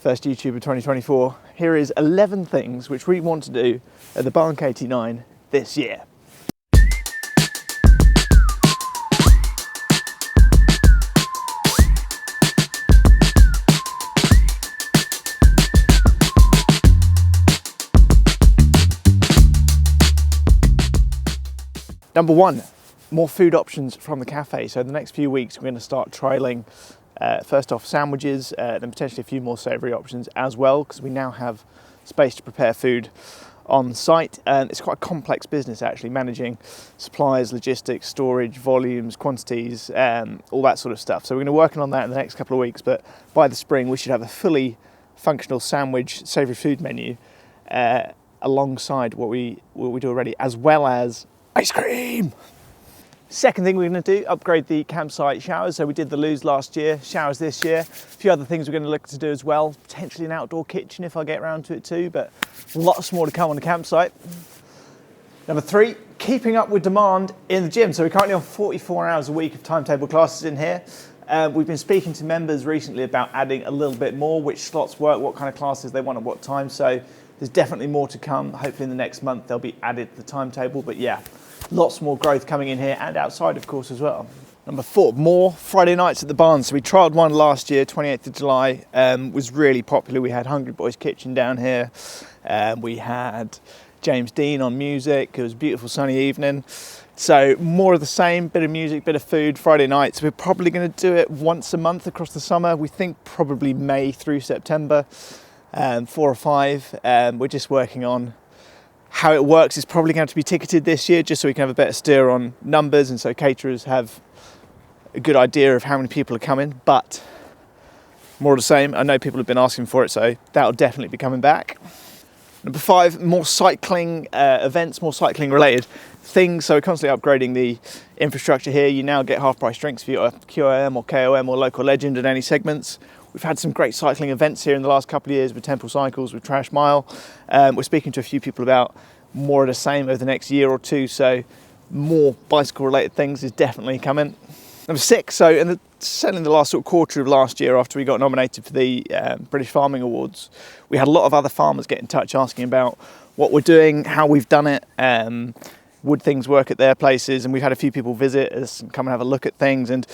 first YouTuber 2024. Here is 11 things which we want to do at the Barn KT9 this year. Number one, more food options from the cafe. So the next few weeks we're going to start trialling first off sandwiches, then potentially a few more savoury options as well, because we now have space to prepare food on site. And it's quite a complex business actually, managing supplies, logistics, storage, volumes, quantities, all that sort of stuff. So we're going to be working on that in the next couple of weeks, but by the spring we should have a fully functional sandwich savoury food menu alongside what we do already, as well as ice cream. Second thing we're going to do, upgrade the campsite showers. So we did the loos last year, showers this year. A few other things we're going to look to do as well, potentially an outdoor kitchen if I get around to it too, but lots more to come on the campsite. Number three, keeping up with demand in the gym. So we're currently on 44 hours a week of timetable classes in here. We've been speaking to members recently about adding a little bit more, which slots work, what kind of classes they want at what time. So there's definitely more to come. Hopefully in the next month they'll be added to the timetable, but yeah, lots more growth coming in here and outside of course as well. Number four, more Friday nights at the barn. So we trialled one last year, 28th of July, was really popular. We had Hungry Boys Kitchen down here. We had James Dean on music. It was a beautiful sunny evening. So more of the same, bit of music, bit of food, Friday nights. We're probably going to do it once a month across the summer. We think probably May through September, 4 or 5. We're just working on how it works. Is probably going to be ticketed this year just so we can have a better steer on numbers, and so caterers have a good idea of how many people are coming, but more of the same. I know people have been asking for it, so that'll definitely be coming back. Number five, more cycling events, more cycling related things. So we're constantly upgrading the infrastructure here. You now get half price drinks for your QOM or KOM or local legend in any segments. We've had some great cycling events here in the last couple of years with Temple Cycles, with Trash Mile. We're speaking to a few people about more of the same over the next year or two, so more bicycle related things is definitely coming. Number six, so certainly in the last sort of quarter of last year, after we got nominated for the British Farming Awards, we had a lot of other farmers get in touch asking about what we're doing, how we've done it, would things work at their places, and we've had a few people visit us and come and have a look at things, and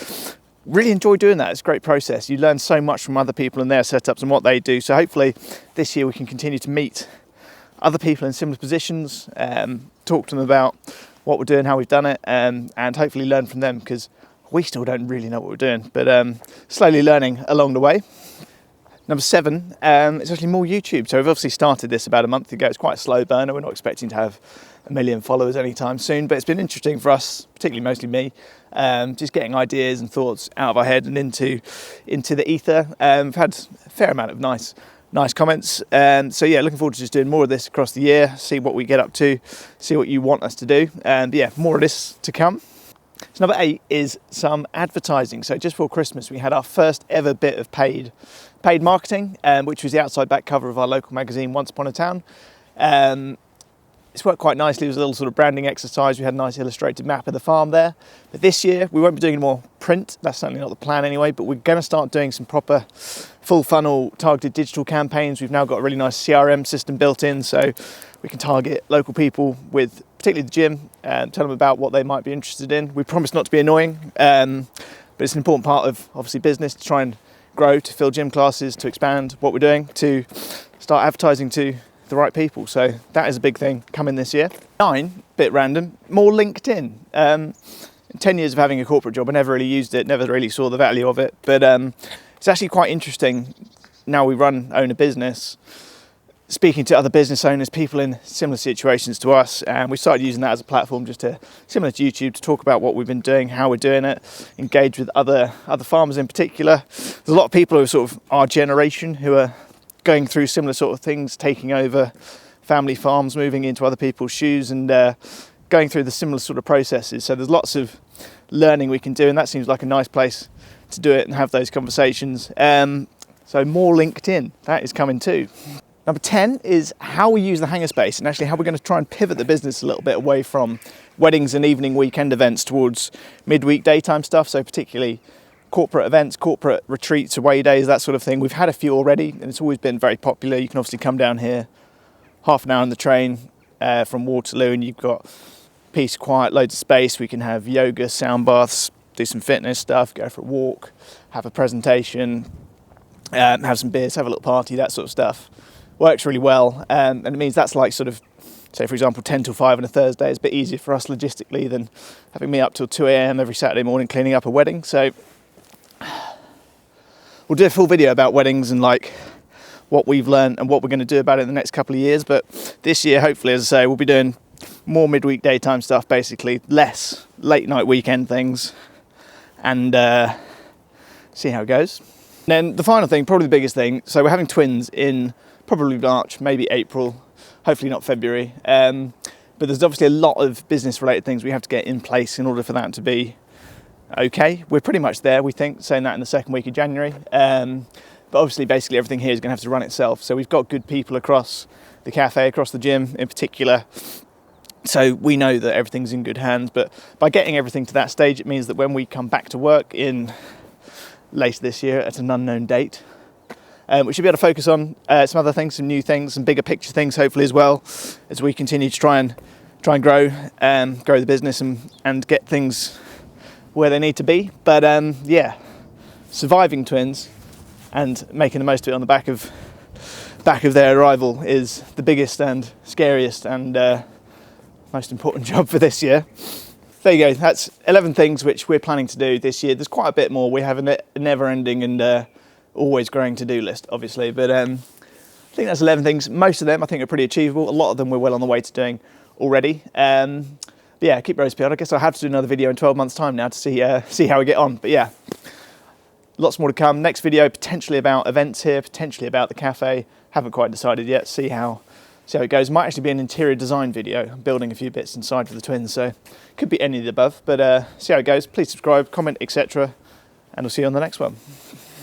really enjoy doing that. It's a great process. You learn so much from other people and their setups and what they do. So hopefully this year we can continue to meet other people in similar positions, talk to them about what we're doing, how we've done it, and hopefully learn from them, because we still don't really know what we're doing, but slowly learning along the way. Number seven, it's actually more YouTube. So we've obviously started this about a month ago. It's quite a slow burner. We're not expecting to have 1 million followers anytime soon, but it's been interesting for us, particularly mostly me, just getting ideas and thoughts out of our head and into the ether. We've had a fair amount of nice comments. So yeah, looking forward to just doing more of this across the year, see what we get up to, see what you want us to do. And yeah, more of this to come. So number 8 is some advertising. So just before Christmas, we had our first ever bit of paid marketing, which was the outside back cover of our local magazine, Once Upon a Town. It's worked quite nicely. It was a little sort of branding exercise. We had a nice illustrated map of the farm there. But this year, we won't be doing any more print. That's certainly not the plan anyway, but we're going to start doing some proper full funnel targeted digital campaigns. We've now got a really nice CRM system built in, so we can target local people with particularly the gym and tell them about what they might be interested in. We promise not to be annoying, but it's an important part of obviously business to try and grow, to fill gym classes, to expand what we're doing, to start advertising to the right people. So that is a big thing coming this year. 9, bit random, more LinkedIn. In 10 years of having a corporate job, I never really used it, never really saw the value of it, but it's actually quite interesting now we own a business, speaking to other business owners, people in similar situations to us, and we started using that as a platform just to, similar to YouTube, to talk about what we've been doing, how we're doing it, engage with other farmers in particular. There's a lot of people who are sort of our generation who are going through similar sort of things, taking over family farms, moving into other people's shoes, and going through the similar sort of processes. So there's lots of learning we can do, and that seems like a nice place to do it and have those conversations. So more LinkedIn, that is coming too. Number 10 is how we use the hangar space, and actually how we're going to try and pivot the business a little bit away from weddings and evening weekend events towards midweek daytime stuff. So particularly corporate events, corporate retreats, away days, that sort of thing. We've had a few already, and it's always been very popular. You can obviously come down here, half an hour on the train from Waterloo, and you've got peace, quiet, loads of space. We can have yoga, sound baths, do some fitness stuff, go for a walk, have a presentation, have some beers, have a little party, that sort of stuff. Works really well, and it means that's like sort of, say for example 10 till 5 on a Thursday. It's a bit easier for us logistically than having me up till 2 a.m. every Saturday morning cleaning up a wedding. So we'll do a full video about weddings and like what we've learned and what we're going to do about it in the next couple of years. But this year, hopefully, as I say, we'll be doing more midweek daytime stuff, basically less late night weekend things, and see how it goes. And then the final thing, probably the biggest thing, so we're having twins in probably March, maybe April, hopefully not February. But there's obviously a lot of business related things we have to get in place in order for that to be okay. We're pretty much there, we think, saying that in the second week of January. But obviously, basically everything here is going to have to run itself. So we've got good people across the cafe, across the gym in particular. So we know that everything's in good hands. But by getting everything to that stage, it means that when we come back to work in later this year at an unknown date, we should be able to focus on some other things, some new things, some bigger picture things, hopefully as well, as we continue to try and grow the business and get things where they need to be. But yeah, surviving twins and making the most of it on the back of their arrival is the biggest and scariest and most important job for this year. There you go, that's 11 things which we're planning to do this year. There's quite a bit more. We have a never-ending and always growing to-do list, obviously, but I think that's 11 things. Most of them I think are pretty achievable. A lot of them we're well on the way to doing already. But yeah, keep your eyes peeled. I guess I'll have to do another video in 12 months' time now to see how we get on. But yeah, lots more to come. Next video potentially about events here, potentially about the cafe. Haven't quite decided yet. See how it goes. Might actually be an interior design video. I'm building a few bits inside for the twins, so could be any of the above. But see how it goes. Please subscribe, comment, etc. And we'll see you on the next one.